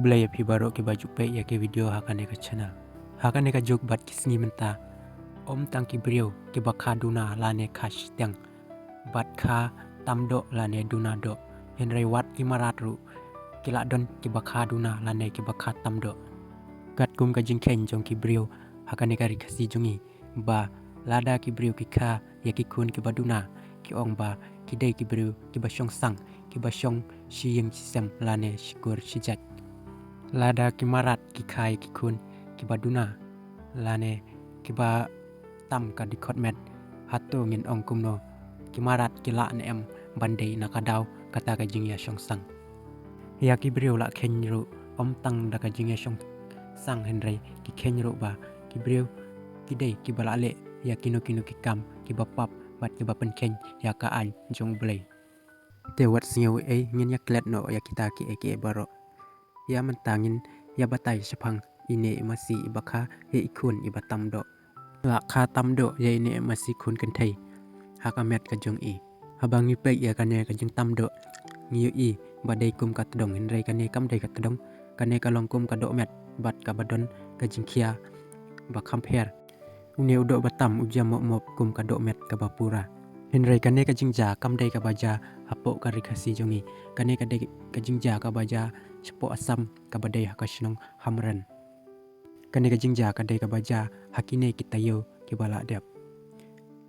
Kublai api baru ke baju pe ya ke video hakane ka channel. Hakane ka jok bat kisni menta. Om tang ki brio ke bakha duna lane khash tang. Bat kha tamdo lane duna do. Henry wat imarat ru. Kila don ke bakha duna lane ke bakha tamdo. Gat kum ka jingken jong ki brio hakane ka rikasi jongi. Ba lada ki brio ki kha ya ki kun ke baduna. Ki ong ba ki dei ki brio ki basyong sang. Ki basyong shiyeng chisem lane shikur shijat. Lada ki marat ki khai ki kun ki baduna lane ki ba tam ka dikot met hato ngin ong kumno ki marat ki la ne em bandei na kadau kata ka jingya shong sang ya ki brio la khen ru om tang da ka jingya shong sang henry ki khen ru ba ki brio ki dei ki bala le ya kino ki kam ki bapap bat ki bapen khen ya ka an jong blai te wat singew e ngin ya klet no ya kita ki eke baro ya mentangin ya batai sepang ine masih ibakha ye ikun ibatam do la kha tam do ye ine masih kun kan thai hakamet ka jong i habang ni pe ya kane ka jing tam do ngiu i badai kum ka tdong hin rei kane kam dei ka tdong kane ka long kum ka do met bat ka badon ka jing khia ba khamper une udo batam ujam mop kum ka do met ka bapura hin rei kane ka jingja kam dei ka baja hapo ka rikasi jongi kane ka dei ka jingja ka baja cepo asam ka badai hakashnong hamran kane ka jingja ka dei ka baja hakine kita yo ki bala dep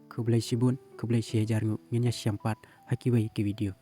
kublai shibun kublai shejar ngu ngenya syampat hakiwei ki video